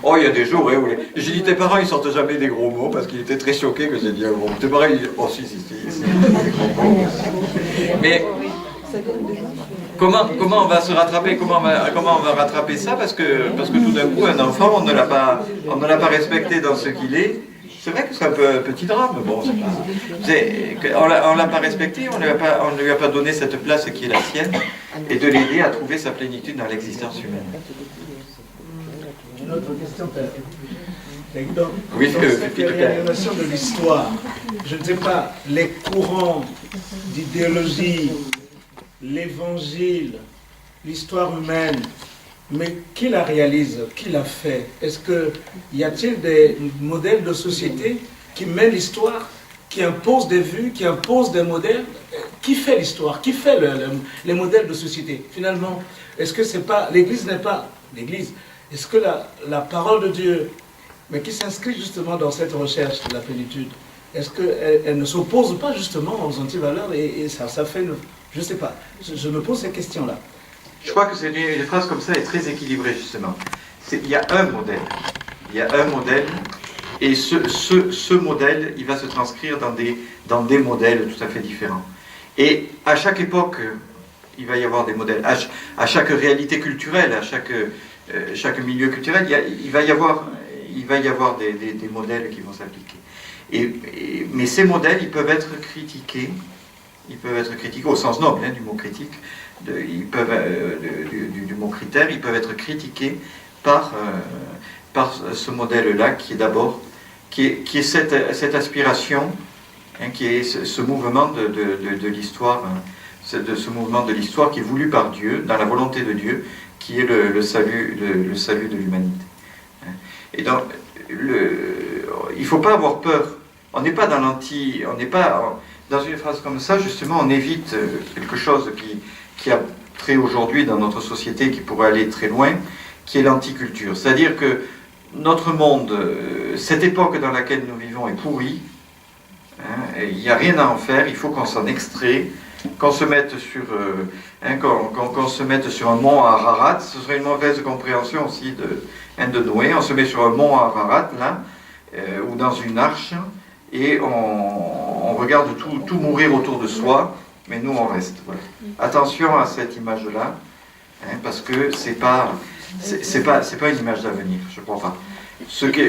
Oh, il y a des jours, où j'ai dit, tes parents, ils sortent jamais des gros mots, parce qu'ils étaient très choqués que j'ai dit un gros mot. Tes parents, ils disent, oh si, des gros mots. Mais... Comment on va se rattraper, comment on va rattraper ça, parce que tout d'un coup un enfant on ne l'a pas respecté dans ce qu'il est. C'est vrai que c'est un peu un petit drame, bon, on l'a pas respecté, on ne lui a pas donné cette place qui est la sienne, et de l'aider à trouver sa plénitude dans l'existence humaine. Une autre question, Père. Oui, dans cette réanimation de l'histoire, je ne sais pas, les courants d'idéologie, l'évangile, l'histoire humaine, mais qui la réalise, qui la fait? Y a-t-il des modèles de société qui met l'histoire, qui impose des vues, qui impose des modèles. Qui fait l'histoire? Qui fait les modèles de société? Finalement, est-ce que c'est pas... L'Église n'est pas... L'Église, est-ce que la parole de Dieu, mais qui s'inscrit justement dans cette recherche de la plénitude, est-ce qu'elle ne s'oppose pas justement aux antivaleurs et ça fait... Je ne sais pas. Je me pose ces questions-là. Je crois que une phrase comme ça est très équilibrée, justement. Il y a un modèle. Il y a un modèle, et ce modèle, il va se transcrire dans des modèles tout à fait différents. Et à chaque époque, il va y avoir des modèles. À chaque réalité culturelle, à chaque milieu culturel, il va y avoir des modèles qui vont s'appliquer. Mais ces modèles, ils peuvent être critiqués. Ils peuvent être critiqués au sens noble du mot critique, du mot critère. Ils peuvent être critiqués par ce modèle-là qui est d'abord qui est cette aspiration, qui est ce mouvement de l'histoire, ce mouvement de l'histoire qui est voulu par Dieu, dans la volonté de Dieu, qui est le salut de l'humanité. Et donc, il ne faut pas avoir peur. On n'est pas dans une phrase comme ça, justement, on évite quelque chose qui a trait aujourd'hui dans notre société, qui pourrait aller très loin, qui est l'anticulture. C'est-à-dire que notre monde, cette époque dans laquelle nous vivons est pourrie, il n'y a rien à en faire, il faut qu'on s'en extrait, qu'on se mette sur un mont Ararat. Ce serait une mauvaise compréhension aussi de Noé. On se met sur un mont Ararat, là, ou dans une arche, et on regarde tout mourir autour de soi, mais nous on reste. Voilà. Attention à cette image-là, parce que c'est pas une image d'avenir, je crois pas. Ce qui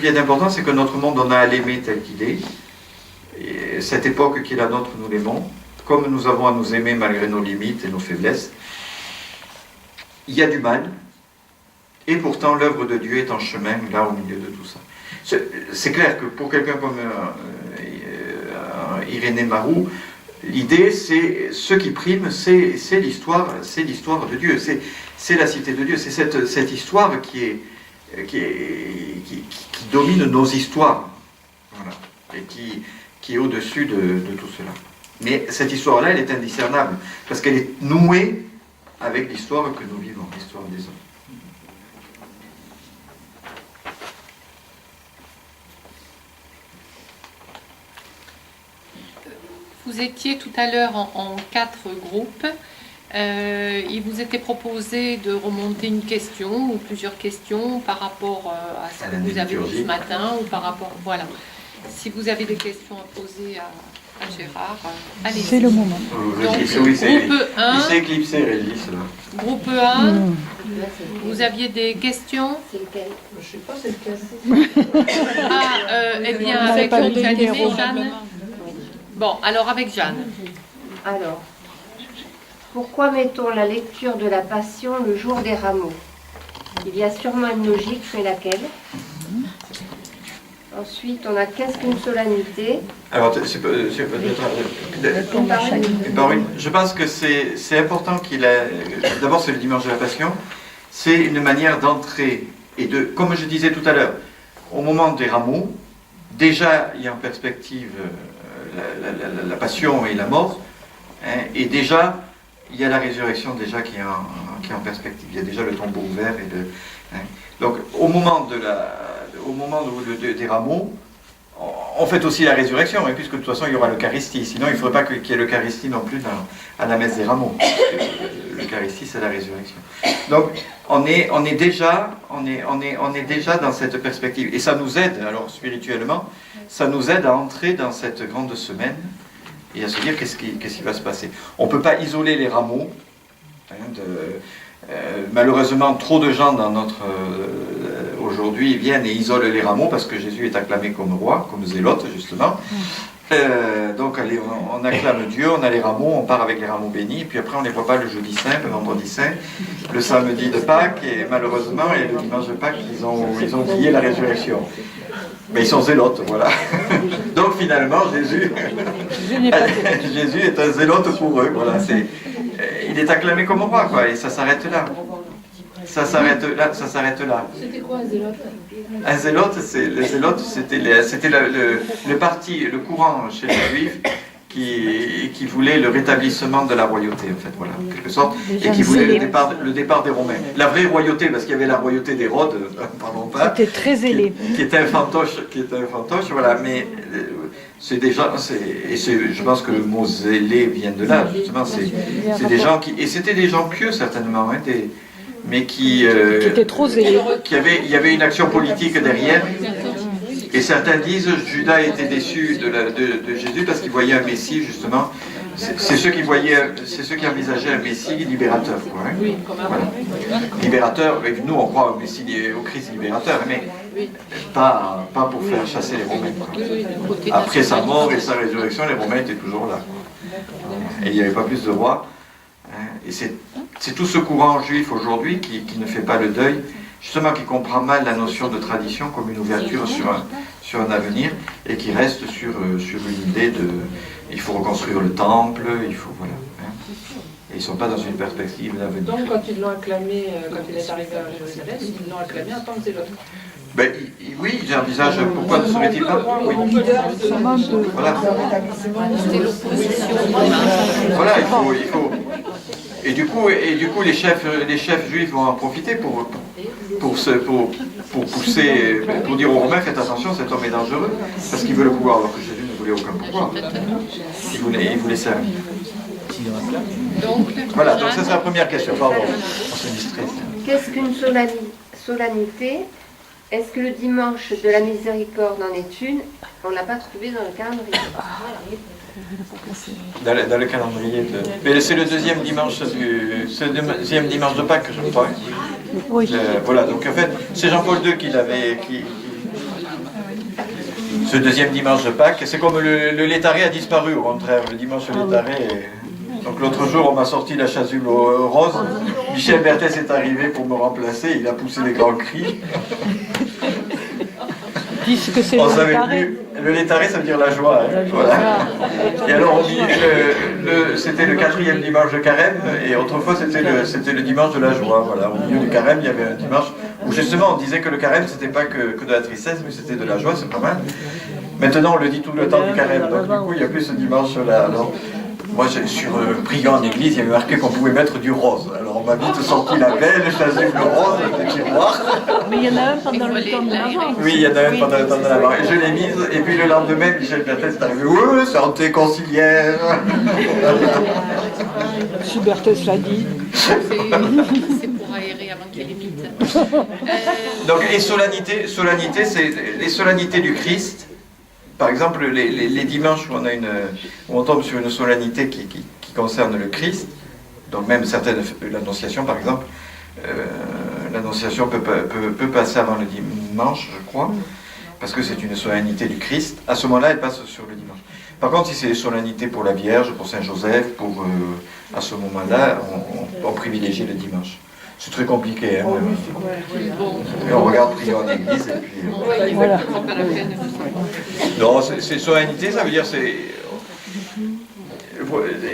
est important, c'est que notre monde, on a à l'aimer tel qu'il est. Et cette époque qui est la nôtre, nous l'aimons. Comme nous avons à nous aimer malgré nos limites et nos faiblesses. Il y a du mal. Et pourtant, l'œuvre de Dieu est en chemin, là, au milieu de tout ça. C'est clair que pour quelqu'un comme Irénée Marou, l'idée, c'est ce qui prime, c'est l'histoire de Dieu. C'est la cité de Dieu. C'est cette histoire qui domine nos histoires, voilà, et qui est au-dessus de tout cela. Mais cette histoire-là, elle est indiscernable, parce qu'elle est nouée avec l'histoire que nous vivons, l'histoire des hommes. Vous étiez tout à l'heure en 4 groupes. Il vous était proposé de remonter une question ou plusieurs questions par rapport à ce que vous avez dit ce matin ou par rapport... Voilà. Si vous avez des questions à poser à Gérard, allez-y. C'est le moment. Donc, groupe 1... Il s'est éclipsé, Régis, là. Groupe 1, vous aviez des questions? Je ne sais pas, c'est lequel. Eh bien, avec Jeanne. Bon, alors avec Jeanne. Alors, pourquoi mettons la lecture de la Passion le jour des rameaux? Il y a sûrement une logique, mais laquelle? Ensuite, on a qu'est-ce qu'une solennité? Alors, je pense que c'est important qu'il ait... D'abord, c'est le dimanche de la Passion. C'est une manière d'entrer et de... Comme je disais tout à l'heure, au moment des rameaux, déjà, il y a en perspective la Passion et la mort. Et déjà, il y a la résurrection déjà qui est en perspective. Il y a déjà le tombeau ouvert. Donc, au moment des rameaux, on fait aussi la résurrection, puisque de toute façon, il y aura l'Eucharistie. Sinon, il ne faudrait pas qu'il y ait l'Eucharistie non plus à la messe des rameaux. L'Eucharistie, c'est la résurrection. Donc, on est déjà dans cette perspective. Et ça nous aide, alors spirituellement, ça nous aide à entrer dans cette grande semaine et à se dire qu'est-ce qui va se passer. On ne peut pas isoler les rameaux. Malheureusement, trop de gens dans aujourd'hui viennent et isolent les rameaux parce que Jésus est acclamé comme roi, comme zélote justement. Donc on acclame Dieu, on a les rameaux, on part avec les rameaux bénis, puis après on ne les voit pas le jeudi saint, le vendredi saint, le samedi de Pâques, et malheureusement, et le dimanche de Pâques, ils ont oublié la résurrection. Mais ils sont zélotes, voilà. Donc finalement, Jésus est un zélote pour eux, voilà. Il est acclamé comme roi, quoi, et ça s'arrête là. Ça s'arrête là, ça s'arrête là. C'était quoi, Zélote? Un zélote, les zélotes, c'était le parti, le courant chez les Juifs qui voulait le rétablissement de la royauté, en fait, voilà, en quelque sorte, et qui voulait le départ des Romains. La vraie royauté, parce qu'il y avait la royauté d'Hérode, pardon pas. C'était très zélé. Qui était un fantoche, voilà, mais c'est des gens, je pense que le mot zélé vient de là, justement, c'est des gens qui, et c'était des gens pieux certainement, hein, mais qui étaient trop zélés. Il y avait une action politique derrière. Et certains disent Judas était déçu de Jésus parce qu'il voyait un Messie, justement. C'est ceux qui envisageaient un Messie libérateur, quoi, hein. Voilà. Libérateur, nous on croit au Messie, au Christ libérateur, mais pas pour faire chasser les Romains, quoi. Après sa mort et sa résurrection, les Romains étaient toujours là, quoi. Et il n'y avait pas plus de rois, hein. Et c'est tout ce courant juif aujourd'hui qui ne fait pas le deuil, justement qui comprend mal la notion de tradition comme une ouverture sur un avenir, et qui reste sur une idée de il faut reconstruire le temple, il faut, voilà, hein. Et ils ne sont pas dans une perspective d'avenir. Donc quand ils l'ont acclamé, quand il est arrivé à Jérusalem, ils l'ont acclamé en tant que zélote. Ben, oui, j'envisage pourquoi ne serait-il pas, oui. Voilà. C'était l'opposition. Voilà, il faut. Et du coup, les chefs juifs vont en profiter pour pousser, pour dire aux Romains, faites attention, cet homme est dangereux, parce qu'il veut le pouvoir, alors que Jésus ne voulait aucun pouvoir. Il voulait servir. Voilà, donc ça c'est la première question. Pardon, on se distrait. Qu'est-ce qu'une solennité? Est-ce que le dimanche de la miséricorde en est une? On ne l'a pas trouvé dans le calendrier. Dans le calendrier mais c'est le deuxième dimanche de Pâques, je crois. Oui. Voilà, donc en fait, c'est Jean-Paul II qui l'avait. Ce deuxième dimanche de Pâques, c'est comme le létaré a disparu, au contraire, le dimanche létaré. Donc l'autre jour, on m'a sorti la chasuble rose. Michel Berthès est arrivé pour me remplacer, il a poussé des grands cris. Puisque c'est On le savait létaré. plus. Le létaré, ça veut dire la joie. Hein. Voilà. Et alors, c'était le 4e dimanche de Carême, et autrefois, c'était le dimanche de la joie. Voilà. Au milieu du Carême, il y avait un dimanche où justement, on disait que le Carême, c'était pas que de la tristesse, mais c'était de la joie, c'est pas mal. Maintenant, on le dit tout le temps du Carême, donc du coup, il n'y a plus ce dimanche-là. Alors, moi, sur priant en église, il y avait marqué qu'on pouvait mettre du rose. Alors, on m'a vite sorti la belle chasuble rose du tiroir. Mais il y en a un pendant le temps de l'Avent. Oui, il y en a un pendant le temps de l'Avent. Et je l'ai mise, et puis le lendemain, Michel Berthès est arrivé. Ouais, santé conciliaire. Si Berthès l'a dit. C'est pour aérer avant qu'il limite. Donc, et solennité, c'est les solennités du Christ. Par exemple, les dimanches où on tombe sur une solennité qui concerne le Christ, donc même certaines, l'Annonciation par exemple, l'Annonciation peut passer avant le dimanche, je crois, parce que c'est une solennité du Christ. À ce moment-là, elle passe sur le dimanche. Par contre, si c'est des solennités pour la Vierge, pour Saint-Joseph, à ce moment-là, on privilégie le dimanche. C'est très compliqué, hein. Et on regarde prier en église et puis. Voilà. Non, c'est solennité, ça veut dire c'est.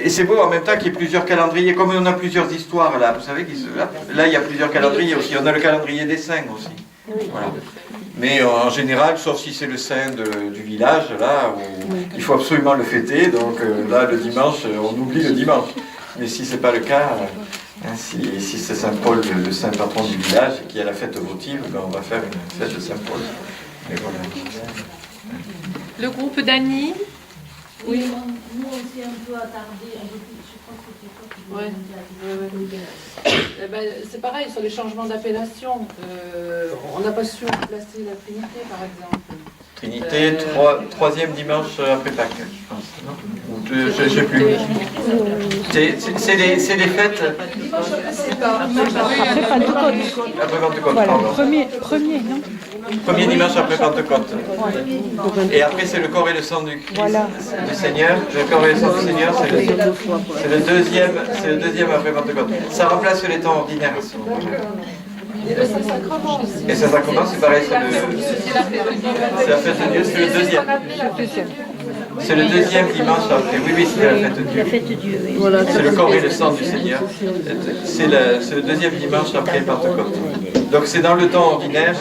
Et c'est beau en même temps qu'il y ait plusieurs calendriers, comme on a plusieurs histoires là, vous savez, là il y a plusieurs calendriers aussi, on a le calendrier des saints aussi. Voilà. Mais en général, sauf si c'est le saint du village, là, où il faut absolument le fêter, donc là le dimanche, on oublie le dimanche. Mais si c'est pas le cas. Si c'est Saint Paul, le saint patron du village, et qu'il y a la fête votive, ben on va faire une fête de Saint Paul. Et voilà. Le groupe d'Annie. Oui, nous on s'est un peu attardé, je crois que c'était toi qui voulais dire. Ben, c'est pareil, sur les changements d'appellation, on n'a pas su placer la Trinité par exemple. Trinité, troisième dimanche après Pâques, je pense. Non ou je ne sais plus. C'est les fêtes. Après Pentecôte. Après Pentecôte, Voilà, pardon. premier, non? Premier dimanche après Pentecôte. Et après, c'est le corps et le sang du Christ, Voilà. du Seigneur. Le corps et le sang du Seigneur, c'est le deuxième après Pentecôte. Ça remplace les temps ordinaires à ce moment-là. Et le Saint-Sacrement aussi. Et Saint-Sacrement, c'est pareil, c'est la fête de Dieu, c'est le deuxième. C'est le deuxième dimanche après. Oui, oui, c'est la fête de Dieu. La fête de Dieu, oui. C'est le corps et le sang du Seigneur. C'est le deuxième dimanche après Pentecôte. Donc c'est dans le temps ordinaire.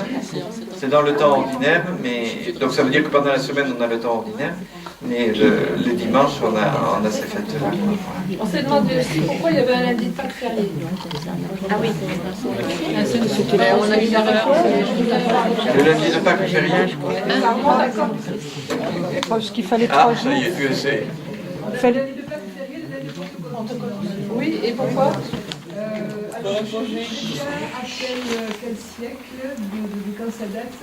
C'est dans le temps ordinaire, mais donc ça veut dire que pendant la semaine on a le temps ordinaire, mais le dimanche on a ces fêtes-là. On s'est demandé aussi pourquoi il y avait un lundi de Pâques férié. Ah oui. On a eu la réponse. Le lundi de Pâques férié. Parce qu'il fallait Ah, 3 ça jours. y est, tu sais. Oui, et pourquoi Alors, je ne sais pas à quel siècle, de quand ça date,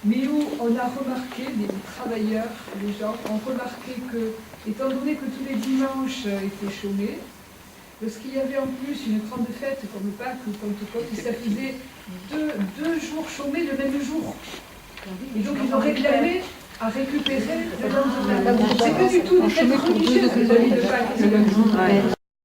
mais où on a remarqué, des travailleurs, des gens, ont remarqué que, étant donné que tous les dimanches étaient chômés, lorsqu'il y avait en plus une grande fête comme Pâques ou Pentecôte, ça faisait deux jours chômés le même jour. Et donc ils ont réclamé à récupérer le lendemain. C'est pas du tout une fête religieuse, les amis de Pâques.